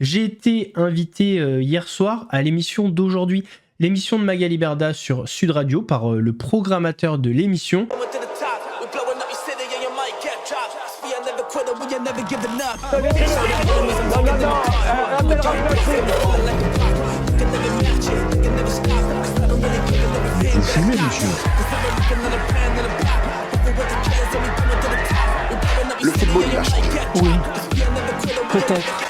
J'ai été invité hier soir à l'émission d'aujourd'hui, l'émission de Magali Berda sur Sud Radio par le programmateur de l'émission. Vous fumez, monsieur? Le football, il a changé. Oui, peut-être.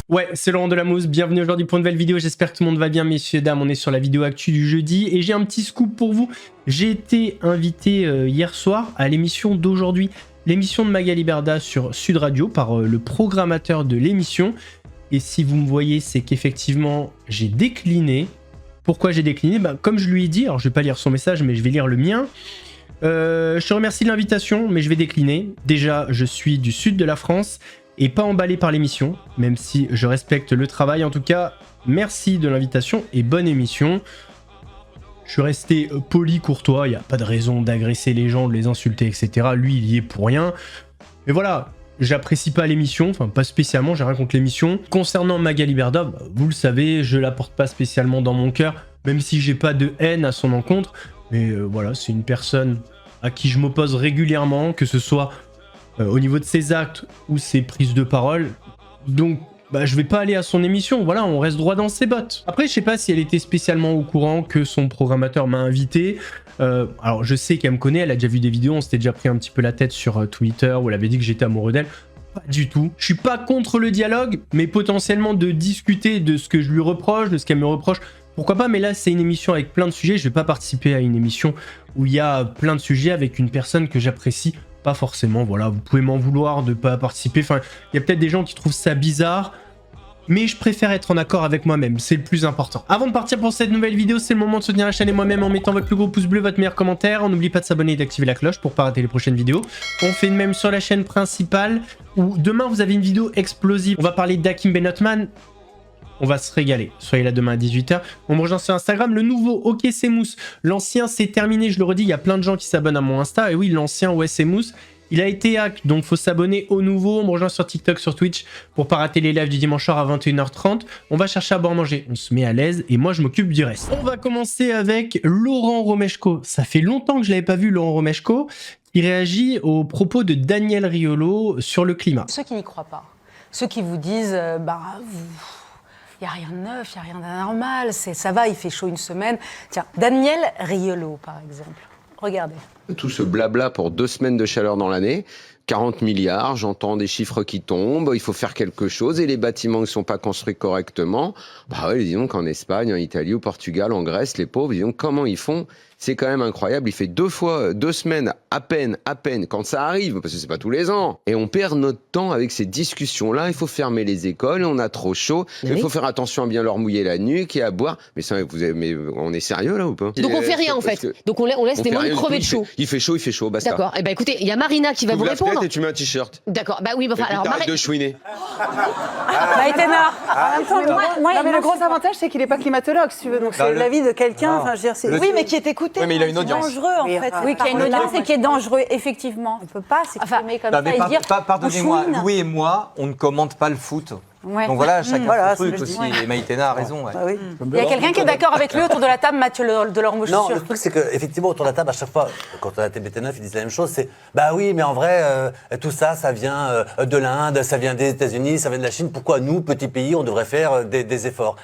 Ouais, c'est Laurent Delamousse, bienvenue aujourd'hui pour une nouvelle vidéo, j'espère que tout le monde va bien messieurs, dames, on est sur la vidéo actu du jeudi et j'ai un petit scoop pour vous. J'ai été invité hier soir à l'émission d'aujourd'hui, l'émission de Magali Berda sur Sud Radio par le programmateur de l'émission. Et si vous me voyez, c'est qu'effectivement j'ai décliné. Pourquoi j'ai décliné? Comme je lui ai dit, alors je vais pas lire son message mais je vais lire le mien. Je te remercie de l'invitation, mais je vais décliner. Déjà, je suis du sud de la France et pas emballé par l'émission, même si je respecte le travail. En tout cas, merci de l'invitation et bonne émission. Je suis resté poli, courtois, il n'y a pas de raison d'agresser les gens, de les insulter, etc. Lui, il y est pour rien. Mais voilà, j'apprécie pas l'émission, enfin pas spécialement, j'ai rien contre l'émission. Concernant Magali Berda, vous le savez, je la porte pas spécialement dans mon cœur, même si j'ai pas de haine à son encontre. Mais voilà, c'est une personne à qui je m'oppose régulièrement, que ce soit au niveau de ses actes ou ses prises de parole. Donc, je vais pas aller à son émission, voilà, on reste droit dans ses bottes. Après, je sais pas si elle était spécialement au courant que son programmateur m'a invité. Alors, je sais qu'elle me connaît, elle a déjà vu des vidéos, on s'était déjà pris un petit peu la tête sur Twitter, où elle avait dit que j'étais amoureux d'elle. Pas du tout. Je suis pas contre le dialogue, mais potentiellement de discuter de ce que je lui reproche, de ce qu'elle me reproche. Pourquoi pas, mais là c'est une émission avec plein de sujets, je vais pas participer à une émission où il y a plein de sujets avec une personne que j'apprécie pas forcément, voilà, vous pouvez m'en vouloir de pas participer, enfin, il y a peut-être des gens qui trouvent ça bizarre, mais je préfère être en accord avec moi-même, c'est le plus important. Avant de partir pour cette nouvelle vidéo, c'est le moment de soutenir la chaîne et moi-même en mettant votre plus gros pouce bleu, votre meilleur commentaire, on n'oublie pas de s'abonner et d'activer la cloche pour pas rater les prochaines vidéos. On fait de même sur la chaîne principale, où demain vous avez une vidéo explosive, on va parler d'Hakim Benotman. On va se régaler. Soyez là demain à 18 h. On me rejoint sur Instagram. Le nouveau, ok c'est mousse. L'ancien, c'est terminé. Je le redis, il y a plein de gens qui s'abonnent à mon Insta. Et oui, l'ancien, ouais, c'est mousse. Il a été hack, donc faut s'abonner au nouveau. On me rejoint sur TikTok, sur Twitch pour pas rater les lives du dimanche soir à 21 h 30. On va chercher à boire manger. On se met à l'aise et moi, je m'occupe du reste. On va commencer avec Laurent Romeshko. Ça fait longtemps que je l'avais pas vu, Laurent Romeshko. Il réagit aux propos de Daniel Riolo sur le climat. Ceux qui n'y croient pas, ceux qui vous disent, il n'y a rien de neuf, il n'y a rien d'anormal, ça va, il fait chaud une semaine. Tiens, Daniel Riolo, par exemple. Regardez. Tout ce blabla pour 2 semaines de chaleur dans l'année, 40 milliards, j'entends des chiffres qui tombent, il faut faire quelque chose, et les bâtiments ne sont pas construits correctement. Bah ouais, disons qu'en Espagne, en Italie, au Portugal, en Grèce, les pauvres, disons comment ils font. C'est quand même incroyable, il fait 2 semaines à peine, quand ça arrive, parce que c'est pas tous les ans. Et on perd notre temps avec ces discussions-là, il faut fermer les écoles, on a trop chaud, il faut faire attention à bien leur mouiller la nuque et à boire. Mais, ça, mais on est sérieux là ou pas? Donc on fait rien en fait, donc on laisse des mômes crever de chaud. Il fait chaud, basta. D'accord, et écoutez, il y a Marina qui va vous répondre. Et tu mets un t-shirt. D'accord, oui, enfin alors Arrête de chouiner. Maïtena. Mais le gros avantage, c'est qu'il n'est pas climatologue, si tu veux. Donc c'est l'avis de quelqu'un. Enfin, Oui, mais qui est écouté. Oui, mais il a une audience. C'est dangereux, en fait. Oui, qui a une audience et qui est dangereux, effectivement. On ne peut pas s'exprimer comme ça et dire... Pardonnez-moi, Louis et moi, on ne commente pas le foot. Ouais. Donc voilà, chacun Voilà, son truc aussi. Et Maïtena a raison. Ouais. Ah oui. Il y a quelqu'un qui est d'accord avec lui autour de la table, Mathieu Delorme. Non, le truc, c'est qu'effectivement, autour de la table, à chaque fois, quand on a TBT9, ils disent la même chose, c'est oui, mais en vrai, tout ça, ça vient de l'Inde, ça vient des États-Unis, ça vient de la Chine. Pourquoi nous, petits pays, on devrait faire des efforts?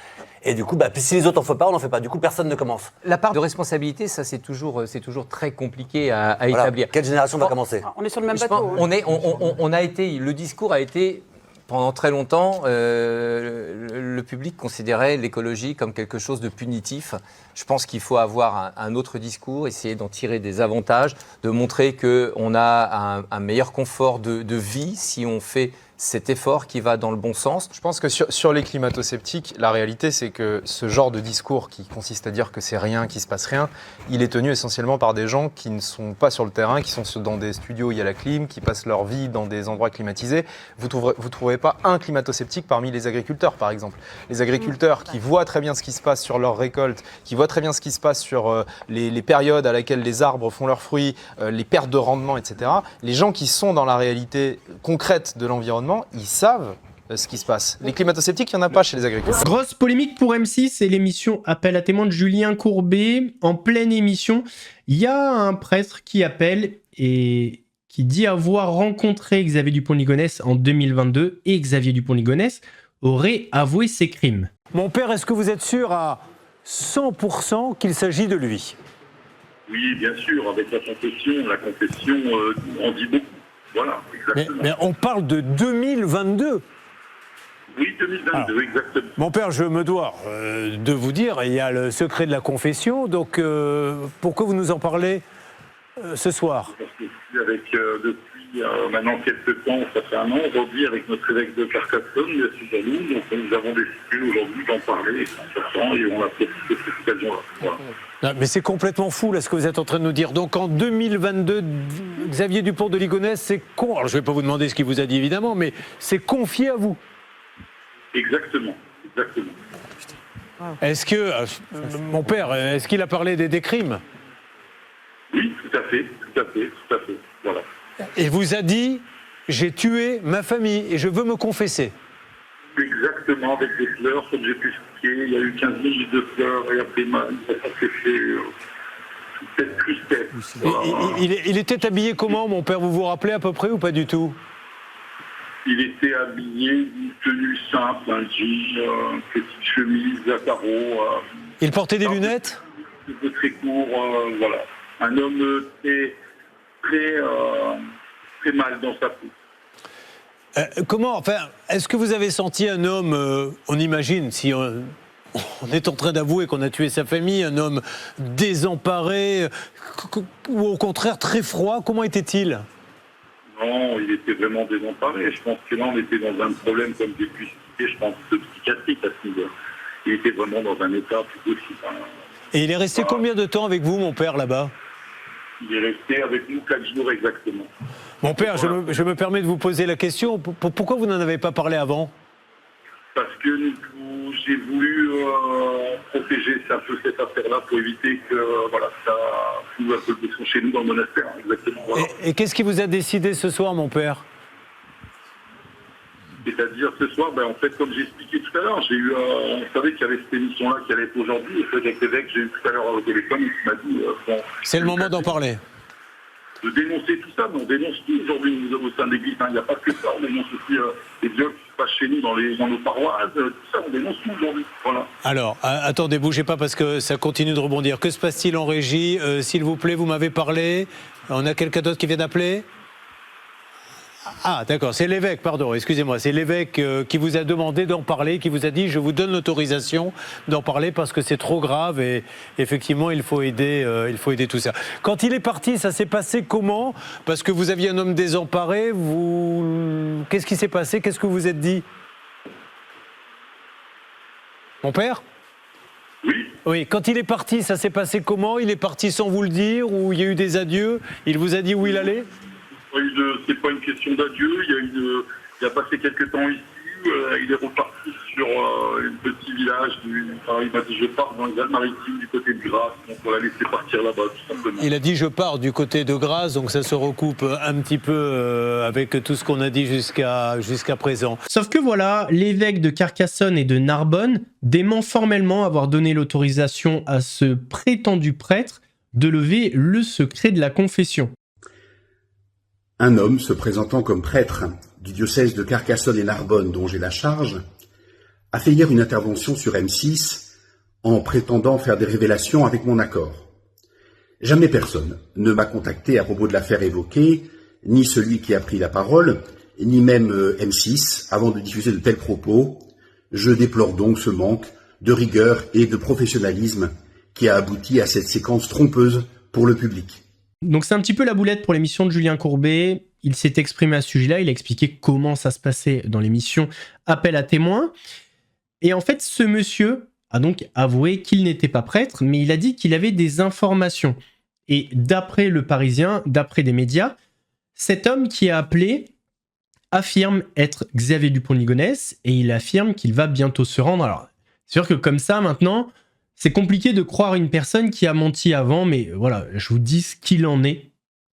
Et du coup, si les autres en font pas, on n'en fait pas. Du coup, personne ne commence. La part de responsabilité, ça, c'est toujours très compliqué à établir. Quelle génération va commencer? On est sur le même bateau. Le discours a été... Pendant très longtemps, le public considérait l'écologie comme quelque chose de punitif. Je pense qu'il faut avoir un autre discours, essayer d'en tirer des avantages, de montrer qu'on a un meilleur confort de vie si on fait cet effort qui va dans le bon sens. Je pense que sur les climato-sceptiques, la réalité c'est que ce genre de discours qui consiste à dire que c'est rien, qu'il ne se passe rien, il est tenu essentiellement par des gens qui ne sont pas sur le terrain, qui sont dans des studios où il y a la clim, qui passent leur vie dans des endroits climatisés. Vous ne trouverez pas un climato-sceptique parmi les agriculteurs par exemple. Les agriculteurs qui voient très bien ce qui se passe sur leurs récoltes, qui voient très bien ce qui se passe sur les périodes à laquelle les arbres font leurs fruits, les pertes de rendement, etc. Les gens qui sont dans la réalité concrète de l'environnement, ils savent ce qui se passe. Les climato-sceptiques, il n'y en a pas chez les agriculteurs. Grosse polémique pour M6 et l'émission Appel à témoins de Julien Courbet. En pleine émission, il y a un prêtre qui appelle et qui dit avoir rencontré Xavier Dupont-Ligonnès en 2022 et Xavier Dupont-Ligonnès aurait avoué ses crimes. Mon père, est-ce que vous êtes sûr à 100% qu'il s'agit de lui? Oui, bien sûr, avec la confession en dit beaucoup. Voilà, exactement. Mais on parle de 2022. Oui, 2022, alors, exactement. Mon père, je me dois de vous dire, il y a le secret de la confession, donc pourquoi vous nous en parlez ce soir? Parce que depuis maintenant quelques temps, ça fait un an, aujourd'hui, avec notre évêque de Carcassonne, M. Jalou, donc nous avons décidé aujourd'hui d'en parler, et on a profité de cette occasion-là. Voilà. Non, mais c'est complètement fou, là, ce que vous êtes en train de nous dire. Donc, en 2022, Xavier Dupont de Ligonnès, c'est alors, je ne vais pas vous demander ce qu'il vous a dit, évidemment, mais c'est confié à vous. Exactement, exactement. Est-ce que, mon père, est-ce qu'il a parlé des crimes? Oui, tout à fait, voilà. Il vous a dit, j'ai tué ma famille et je veux me confesser. Exactement, avec des fleurs, comme j'ai pu expliquer, il y a eu 15 minutes de fleurs et après ça s'est fait tête plus tête. Il était habillé comment, mon père? Vous vous rappelez à peu près ou pas du tout? Il était habillé d'une tenue simple, un jean, une petite chemise à carreaux. Il portait des lunettes? Très court, voilà. Un homme très mal dans sa peau. Comment, enfin, est-ce que vous avez senti un homme, on imagine, si on est en train d'avouer qu'on a tué sa famille, un homme désemparé, ou au contraire très froid, comment était-il? Non, il était vraiment désemparé. Je pense que là, on était dans un problème, comme j'ai pu expliquer, je pense, de psychiatrique à ce niveau. Il était vraiment dans un état plutôt... Et il est resté combien de temps avec vous, mon père, là-bas? Il est resté avec nous 4 jours exactement. Mon père, je me permets de vous poser la question. Pourquoi vous n'en avez pas parlé avant? Parce que j'ai voulu protéger un peu cette affaire-là pour éviter que ça fout un peu le pression chez nous dans le monastère. Exactement. Voilà. Et qu'est-ce qui vous a décidé ce soir, mon père? C'est-à-dire ce soir, en fait, comme j'ai expliqué tout à l'heure, on savait qu'il y avait cette émission-là qui allait être aujourd'hui. Et c'est avec l'évêque que j'ai eu tout à l'heure au téléphone, il m'a dit... c'est le moment d'en parler. De dénoncer tout ça, mais on dénonce tout aujourd'hui au sein de l'Église. Il n'y a pas que ça, on dénonce aussi les viols qui se passent chez nous dans nos paroisses. Tout ça, on dénonce tout aujourd'hui. Voilà. Alors, attendez, bougez pas parce que ça continue de rebondir. Que se passe-t-il en régie? S'il vous plaît, vous m'avez parlé. On a quelqu'un d'autre qui vient d'appeler? Ah, d'accord, c'est l'évêque, pardon, excusez-moi, c'est l'évêque qui vous a demandé d'en parler, qui vous a dit, je vous donne l'autorisation d'en parler parce que c'est trop grave et effectivement, il faut aider tout ça. Quand il est parti, ça s'est passé comment? Parce que vous aviez un homme désemparé, qu'est-ce qui s'est passé? Qu'est-ce que vous vous êtes dit? Mon père? Oui, quand il est parti, ça s'est passé comment? Il est parti sans vous le dire ou il y a eu des adieux? Il vous a dit où il allait? C'est pas une question d'adieu, il a passé quelques temps ici, il est reparti sur un petit village, il m'a dit je pars dans les Alpes-Maritimes du côté de Grasse, donc on l'a laissé partir là-bas tout simplement. Il a dit je pars du côté de Grasse, donc ça se recoupe un petit peu avec tout ce qu'on a dit jusqu'à présent. Sauf que voilà, l'évêque de Carcassonne et de Narbonne dément formellement avoir donné l'autorisation à ce prétendu prêtre de lever le secret de la confession. Un homme se présentant comme prêtre du diocèse de Carcassonne et Narbonne, dont j'ai la charge, a fait hier une intervention sur M6 en prétendant faire des révélations avec mon accord. Jamais personne ne m'a contacté à propos de l'affaire évoquée, ni celui qui a pris la parole, ni même M6, avant de diffuser de tels propos. Je déplore donc ce manque de rigueur et de professionnalisme qui a abouti à cette séquence trompeuse pour le public. Donc c'est un petit peu la boulette pour l'émission de Julien Courbet. Il s'est exprimé à ce sujet-là, il a expliqué comment ça se passait dans l'émission Appel à témoins. Et en fait, ce monsieur a donc avoué qu'il n'était pas prêtre, mais il a dit qu'il avait des informations. Et d'après Le Parisien, d'après des médias, cet homme qui a appelé affirme être Xavier Dupont-Ligonnès et il affirme qu'il va bientôt se rendre. Alors, c'est sûr que comme ça, maintenant... C'est compliqué de croire une personne qui a menti avant, mais voilà, je vous dis ce qu'il en est,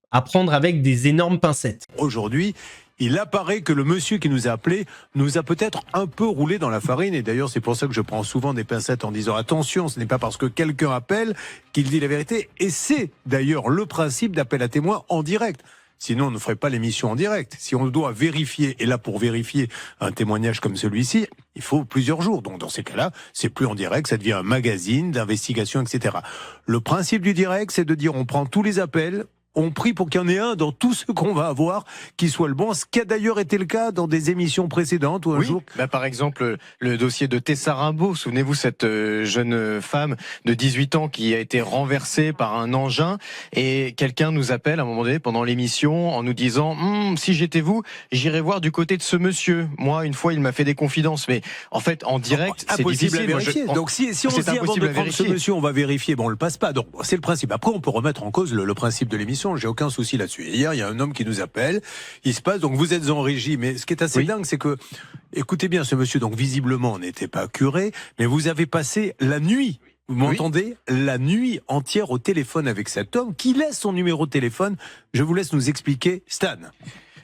à prendre avec des énormes pincettes. Aujourd'hui, il apparaît que le monsieur qui nous a appelé nous a peut-être un peu roulé dans la farine. Et d'ailleurs, c'est pour ça que je prends souvent des pincettes en disant attention, ce n'est pas parce que quelqu'un appelle qu'il dit la vérité. Et c'est d'ailleurs le principe d'appel à témoins en direct. Sinon, on ne ferait pas l'émission en direct. Si on doit vérifier, et là pour vérifier un témoignage comme celui-ci, il faut plusieurs jours. Donc dans ces cas-là, c'est plus en direct, ça devient un magazine d'investigation, etc. Le principe du direct, c'est de dire on prend tous les appels, on prie pour qu'il y en ait un dans tout ce qu'on va avoir qui soit le bon, ce qui a d'ailleurs été le cas dans des émissions précédentes où un jour... Par exemple, le dossier de Tessa Rimbaud, souvenez-vous, cette jeune femme de 18 ans qui a été renversée par un engin, et quelqu'un nous appelle à un moment donné pendant l'émission en nous disant si j'étais vous, j'irais voir du côté de ce monsieur. Moi, une fois, il m'a fait des confidences, mais en fait, en direct, c'est impossible difficile. à vérifier. Donc si on se dit avant de prendre ce monsieur, on va vérifier, bon, on le passe pas. Donc c'est le principe. Après, on peut remettre en cause le principe de l'émission. J'ai aucun souci là-dessus. Hier, il y a un homme qui nous appelle. Il se passe, donc vous êtes en régie. Mais ce qui est assez dingue, c'est que, écoutez bien, ce monsieur, donc visiblement, n'était pas curé, mais vous avez passé la nuit. Vous m'entendez? La nuit entière au téléphone avec cet homme qui laisse son numéro de téléphone. Je vous laisse nous expliquer, Stan.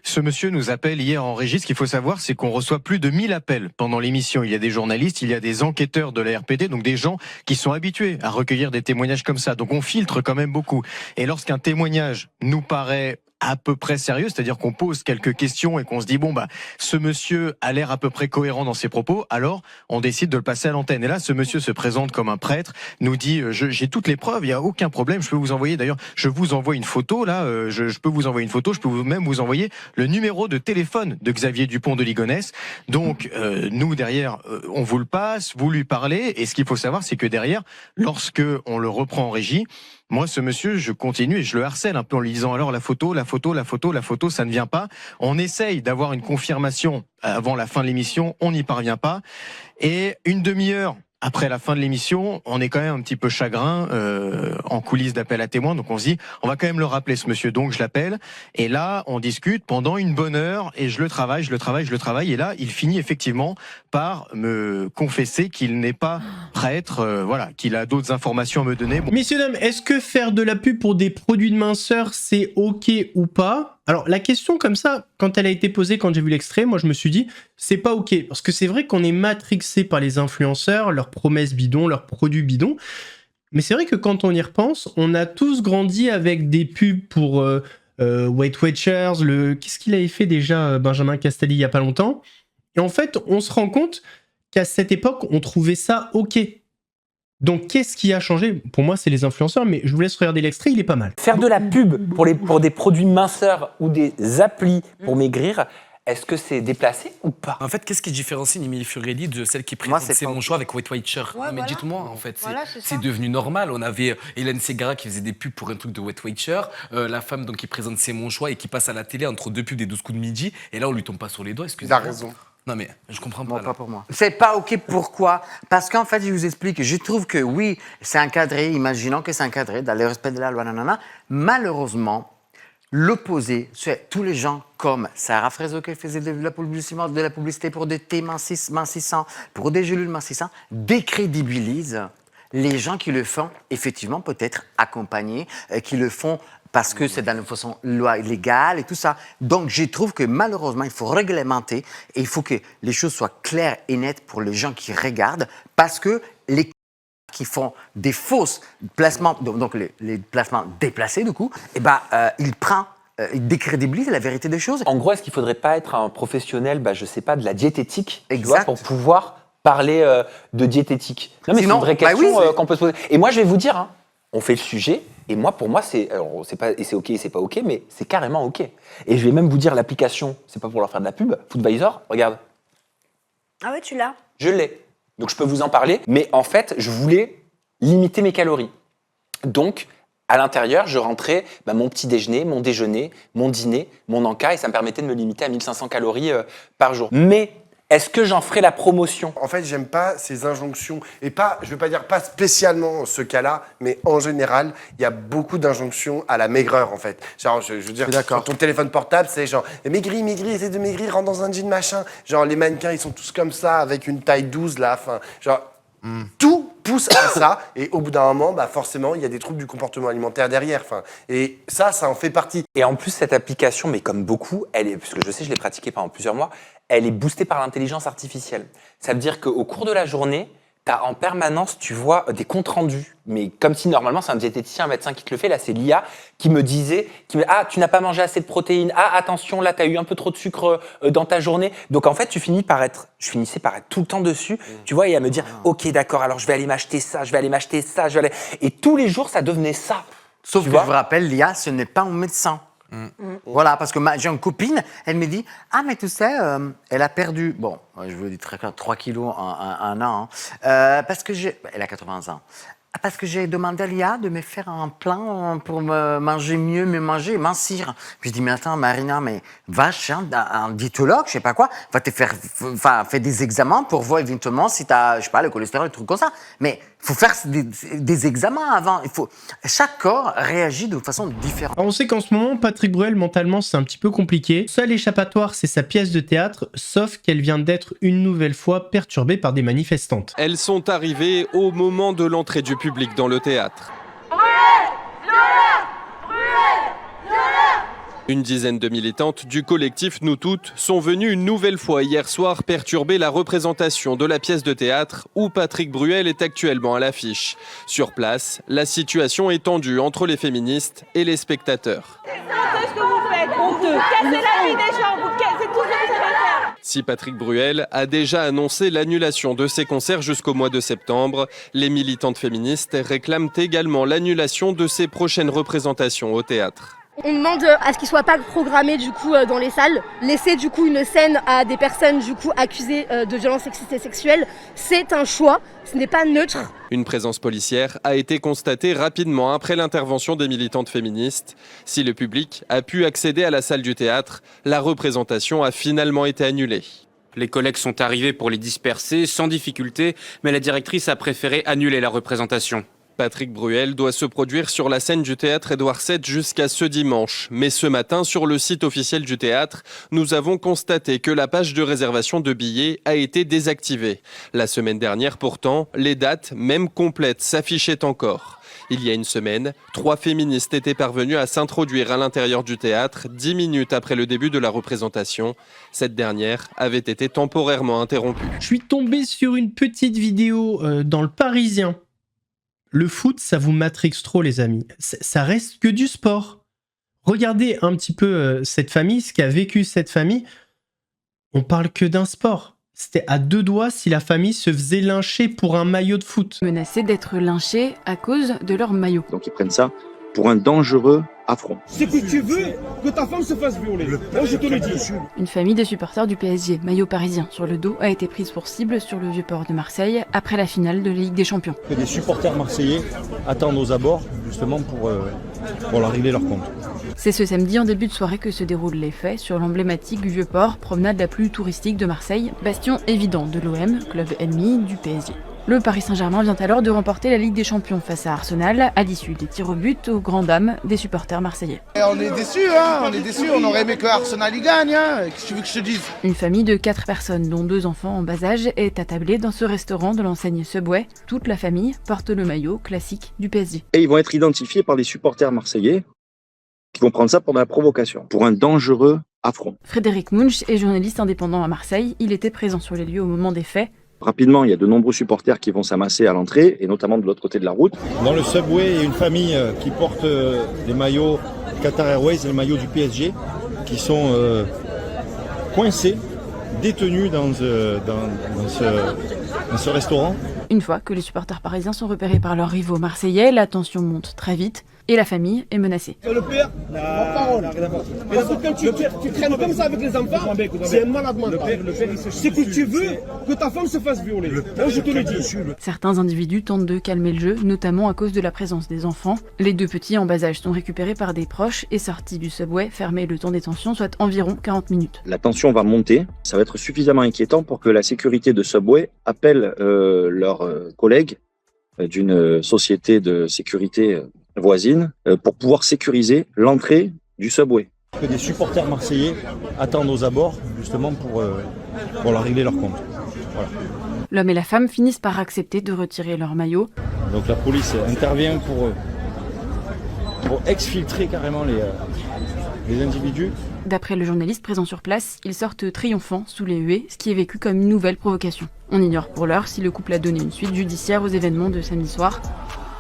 Ce monsieur nous appelle hier en régie. Ce qu'il faut savoir, c'est qu'on reçoit plus de 1000 appels pendant l'émission. Il y a des journalistes, il y a des enquêteurs de la RPD, donc des gens qui sont habitués à recueillir des témoignages comme ça. Donc on filtre quand même beaucoup. Et lorsqu'un témoignage nous paraît à peu près sérieux, c'est-à-dire qu'on pose quelques questions et qu'on se dit ce monsieur a l'air à peu près cohérent dans ses propos, alors on décide de le passer à l'antenne. Et là, ce monsieur se présente comme un prêtre, nous dit j'ai toutes les preuves, il n'y a aucun problème, je peux vous envoyer, d'ailleurs, je vous envoie une photo, là, je peux vous envoyer une photo, je peux même vous envoyer le numéro de téléphone de Xavier Dupont de Ligonnès. Donc, nous, derrière, on vous le passe, vous lui parlez, et ce qu'il faut savoir, c'est que derrière, lorsque on le reprend en régie, moi, ce monsieur, je continue et je le harcèle un peu en lui disant alors la photo, ça ne vient pas. On essaye d'avoir une confirmation avant la fin de l'émission, on n'y parvient pas. Et une demi-heure après la fin de l'émission, on est quand même un petit peu chagrin en coulisses d'appel à témoins. Donc on se dit, on va quand même le rappeler ce monsieur. Donc je l'appelle. Et là, on discute pendant une bonne heure et je le travaille. Et là, il finit effectivement par me confesser qu'il n'est pas prêtre, qu'il a d'autres informations à me donner. Bon. Messieurs, dames, est-ce que faire de la pub pour des produits de minceur, c'est ok ou pas? Alors la question comme ça, quand elle a été posée, quand j'ai vu l'extrait, moi je me suis dit, c'est pas ok. Parce que c'est vrai qu'on est matrixé par les influenceurs, leurs promesses bidons, leurs produits bidons. Mais c'est vrai que quand on y repense, on a tous grandi avec des pubs pour Weight Watchers, qu'est-ce qu'il avait fait déjà Benjamin Castaldi il y a pas longtemps. Et en fait, on se rend compte qu'à cette époque, on trouvait ça ok. Donc, qu'est-ce qui a changé? Pour moi, c'est les influenceurs, mais je vous laisse regarder l'extrait, il est pas mal. Faire de la pub pour des produits minceurs ou des applis pour maigrir, est-ce que c'est déplacé ou pas? En fait, qu'est-ce qui différencie Émilie Fureli de celle qui présente C'est mon choix avec Weight Watcher? Mais dites-moi, en fait, c'est devenu normal. On avait Hélène Ségara qui faisait des pubs pour un truc de Weight Watcher, la femme donc, qui présente C'est mon choix et qui passe à la télé entre deux pubs des 12 coups de midi, et là, on lui tombe pas sur les doigts, excusez-moi. Il a raison. Non mais je comprends pas. Non, pas pour moi. C'est pas ok, pourquoi? Parce qu'en fait, je vous explique, je trouve que oui, c'est encadré, imaginons que c'est encadré dans le respect de la loi, nanana. Malheureusement, l'opposé, c'est tous les gens comme Sarah Fraisseau qui faisait de la publicité pour des thés mincissants, pour des gélules mincissants, décrédibilisent les gens qui le font, effectivement, peut-être accompagnés, qui le font parce que c'est dans une façon loi légale et tout ça. Donc, je trouve que malheureusement, il faut réglementer et il faut que les choses soient claires et nettes pour les gens qui regardent parce que les qui font des fausses placements, donc les placements déplacés du coup, ils décrédibilisent la vérité des choses. En gros, est-ce qu'il ne faudrait pas être un professionnel, je sais pas, de la diététique, tu vois, pour pouvoir parler de diététique? Non, mais c'est une vraie question qu'on peut se poser. Et moi, je vais vous dire, on fait le sujet, et moi, pour moi, c'est ok et c'est pas ok, mais c'est carrément ok. Et je vais même vous dire l'application, c'est pas pour leur faire de la pub, Foodvisor, regarde. Ah ouais, tu l'as? Je l'ai. Donc je peux vous en parler, mais en fait, je voulais limiter mes calories. Donc, à l'intérieur, je rentrais mon petit déjeuner, mon dîner, mon encas, et ça me permettait de me limiter à 1500 calories par jour. Mais est-ce que j'en ferai la promotion? En fait, j'aime pas ces injonctions. Et pas, je veux pas dire pas spécialement ce cas-là, mais en général, il y a beaucoup d'injonctions à la maigreur, en fait. Genre, je veux dire, sur ton téléphone portable, c'est genre, maigris, essaie de maigrir, rentre dans un jean, machin. Genre, les mannequins, ils sont tous comme ça, avec une taille 12, là. Enfin, genre, tout pousse à ça. Et au bout d'un moment, forcément, il y a des troubles du comportement alimentaire derrière. Et ça en fait partie. Et en plus, cette application, mais comme beaucoup, parce que je sais, je l'ai pratiquée pendant plusieurs mois, elle est boostée par l'intelligence artificielle. Ça veut dire qu'au cours de la journée, en permanence, tu vois des comptes rendus, mais comme si normalement c'est un diététicien, un médecin qui te le fait. Là, c'est l'IA qui me disait, ah, tu n'as pas mangé assez de protéines, ah, attention, là, tu as eu un peu trop de sucre dans ta journée. Donc en fait, je finissais par être tout le temps dessus, tu vois, et à me dire, ok, d'accord, alors je vais aller m'acheter ça, et tous les jours, ça devenait ça. Sauf que je vous rappelle, l'IA, ce n'est pas un médecin. Voilà, parce que j'ai une copine, elle me dit, ah mais tu sais, elle a perdu, bon, je vous dis très clair, 3 kilos en un an, parce que elle a 80 ans. Parce que j'ai demandé à l'IA de me faire un plan pour me manger mieux, et mincir. Puis je dis, mais attends, Marina, mais va chez un diétologue, je sais pas quoi, va te faire des examens pour voir éventuellement si tu as, je sais pas, le cholestérol, des trucs comme ça. Mais il faut faire des examens avant. Chaque corps réagit de façon différente. Alors on sait qu'en ce moment, Patrick Bruel, mentalement, c'est un petit peu compliqué. Seul échappatoire, c'est sa pièce de théâtre, sauf qu'elle vient d'être une nouvelle fois perturbée par des manifestantes. Elles sont arrivées au moment de l'entrée du public dans le théâtre. Une dizaine de militantes du collectif Nous Toutes sont venues une nouvelle fois hier soir perturber la représentation de la pièce de théâtre où Patrick Bruel est actuellement à l'affiche. Sur place, la situation est tendue entre les féministes et les spectateurs. C'est ce que vous faites, honteux. Cassez la vie des gens, c'est tout ce que vous savez faire. Si Patrick Bruel a déjà annoncé l'annulation de ses concerts jusqu'au mois de septembre, les militantes féministes réclament également l'annulation de ses prochaines représentations au théâtre. On demande à ce qu'il ne soit pas programmé du coup dans les salles. Laisser du coup une scène à des personnes du coup accusées de violences sexistes et sexuelles, c'est un choix, ce n'est pas neutre. Une présence policière a été constatée rapidement après l'intervention des militantes féministes. Si le public a pu accéder à la salle du théâtre, la représentation a finalement été annulée. Les collègues sont arrivés pour les disperser sans difficulté, mais la directrice a préféré annuler la représentation. Patrick Bruel doit se produire sur la scène du théâtre Édouard VII jusqu'à ce dimanche. Mais ce matin, sur le site officiel du théâtre, nous avons constaté que la page de réservation de billets a été désactivée. La semaine dernière, pourtant, les dates, même complètes, s'affichaient encore. Il y a une semaine, 3 féministes étaient parvenues à s'introduire à l'intérieur du théâtre 10 minutes après le début de la représentation. Cette dernière avait été temporairement interrompue. Je suis tombé sur une petite vidéo dans Le Parisien. Le foot, ça vous matrixe trop, les amis. Ça reste que du sport. Regardez un petit peu cette famille, ce qu'a vécu cette famille. On parle que d'un sport. C'était à 2 doigts si la famille se faisait lyncher pour un maillot de foot. Menacés d'être lynchés à cause de leur maillot. Donc ils prennent ça pour un dangereux affront. C'est que tu veux que ta femme se fasse violer. Moi, je te le dis. Une famille de supporters du PSG, maillot parisien sur le dos, a été prise pour cible sur le Vieux-Port de Marseille après la finale de la Ligue des Champions. Des supporters marseillais attendent aux abords justement pour leur régler leur compte. C'est ce samedi en début de soirée que se déroulent les faits sur l'emblématique Vieux-Port, promenade la plus touristique de Marseille, bastion évident de l'OM, club ennemi du PSG. Le Paris Saint-Germain vient alors de remporter la Ligue des Champions face à Arsenal, à l'issue des tirs au but aux grandes dames des supporters marseillais. Et on est déçus, on aurait aimé que Arsenal y gagne, Qu'est-ce que tu veux que je te dise? Une famille de 4 personnes, dont 2 enfants en bas âge, est attablée dans ce restaurant de l'enseigne Subway. Toute la famille porte le maillot classique du PSG. Et ils vont être identifiés par les supporters marseillais qui vont prendre ça pour de la provocation, pour un dangereux affront. Frédéric Munch est journaliste indépendant à Marseille. Il était présent sur les lieux au moment des faits. Rapidement, il y a de nombreux supporters qui vont s'amasser à l'entrée, et notamment de l'autre côté de la route. Dans le Subway, il y a une famille qui porte des maillots Qatar Airways et le maillot du PSG, qui sont coincés, détenus dans ce restaurant. Une fois que les supporters parisiens sont repérés par leurs rivaux marseillais, la tension monte très vite et la famille est menacée. Le père, ma parole. Mais quand tu traînes comme ça avec les enfants, c'est un malade mental. C'est que tu veux que ta femme se fasse violer. Moi, je te le dis. Certains individus tentent de calmer le jeu, notamment à cause de la présence des enfants. Les 2 petits en bas âge sont récupérés par des proches et sortis du Subway, fermé le temps de détention, soit environ 40 minutes. La tension va monter, ça va être suffisamment inquiétant pour que la sécurité de Subway appelle leurs collègues d'une société de sécurité voisine pour pouvoir sécuriser l'entrée du Subway. Que des supporters marseillais attendent aux abords justement pour leur régler leur compte. Voilà. L'homme et la femme finissent par accepter de retirer leur maillot. Donc la police intervient pour exfiltrer carrément les individus. D'après le journaliste présent sur place, ils sortent triomphants sous les huées, ce qui est vécu comme une nouvelle provocation. On ignore pour l'heure si le couple a donné une suite judiciaire aux événements de samedi soir.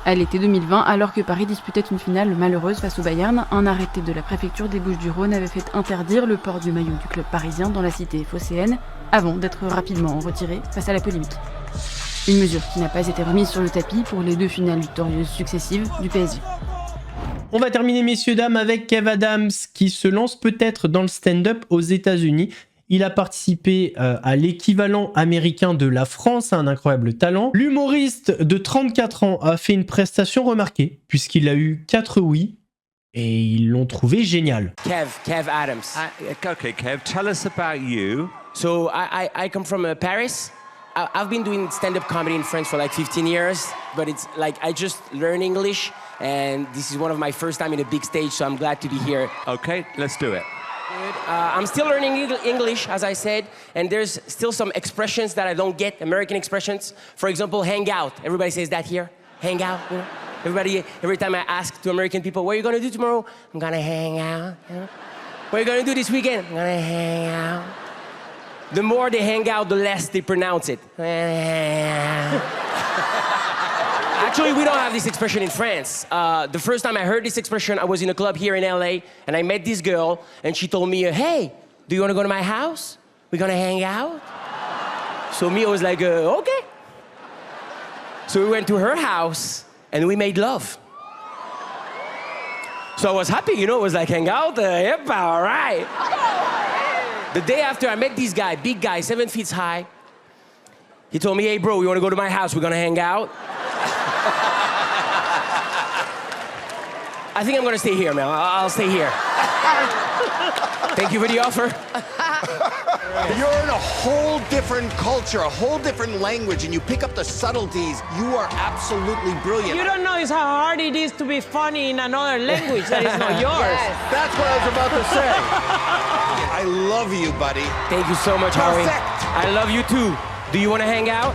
À l'été 2020, alors que Paris disputait une finale malheureuse face au Bayern, un arrêté de la préfecture des Bouches-du-Rhône avait fait interdire le port du maillot du club parisien dans la cité phocéenne, avant d'être rapidement retiré face à la polémique. Une mesure qui n'a pas été remise sur le tapis pour les 2 finales victorieuses successives du PSG. On va terminer, messieurs, dames, avec Kev Adams, qui se lance peut-être dans le stand-up aux États-Unis. Il a participé à l'équivalent américain de la France, un incroyable talent. L'humoriste de 34 ans a fait une prestation remarquée, puisqu'il a eu 4 oui, et ils l'ont trouvé génial. Kev Adams. Okay, Kev, tell us about you. So I come from Paris. I've been doing stand-up comedy in France for like 15 years, but it's like I just learned English, and this is one of my first time in a big stage, so I'm glad to be here. Okay, let's do it. I'm still learning English, as I said, and there's still some expressions that I don't get, American expressions. For example, hang out. Everybody says that here. Hang out, you know? Every time I ask to American people, what are you going to do tomorrow? I'm going to hang out. You know? What are you going to do this weekend? I'm going to hang out. The more they hang out, the less they pronounce it. Actually, we don't have this expression in France. The first time I heard this expression, I was in a club here in LA, and I met this girl, and she told me, hey, do you want to go to my house? We're going to hang out? So me, I was like, okay. So we went to her house, and we made love. So I was happy, you know, it was like, hang out, yep, all right. The day after, I met this guy, big guy, 7 feet high. He told me, hey, bro, you want to go to my house? We're going to hang out? I think I'm going to stay here, man. I'll stay here. Thank you for the offer. You're in a whole different culture, a whole different language, and you pick up the subtleties. You are absolutely brilliant. You don't know how hard it is to be funny in another language that is not yours. Yes, that's what I was about to say. I love you, buddy. Thank you so much, Harry. I love you too. Do you want to hang out?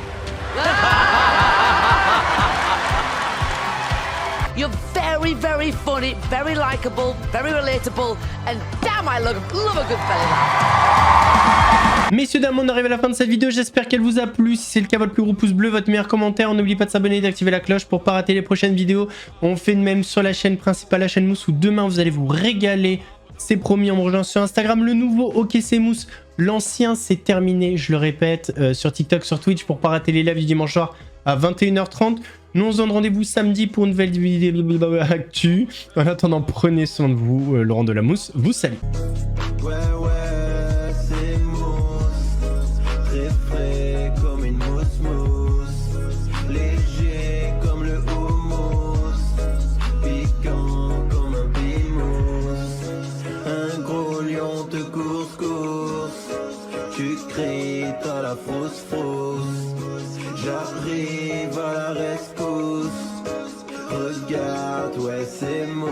You're very, very funny, very likable, very relatable, and damn, I love a good belly laugh. Messieurs, dames, on arrive à la fin de cette vidéo, j'espère qu'elle vous a plu. Si c'est le cas, votre plus gros pouce bleu, votre meilleur commentaire. N'oubliez pas de s'abonner et d'activer la cloche pour pas rater les prochaines vidéos. On fait de même sur la chaîne principale, la chaîne Mousse, où demain vous allez vous régaler. C'est promis, on me rejoint sur Instagram. Le nouveau OK c'est Mousse, l'ancien c'est terminé, je le répète, sur TikTok, sur Twitch, pour pas rater les lives du dimanche soir à 21h30. Nous on se donne rendez-vous samedi pour une nouvelle vidéo actu. En attendant, prenez soin de vous. Laurent de la Mousse vous salue. Tu cries, t'as la fausse, j'arrive à la rester.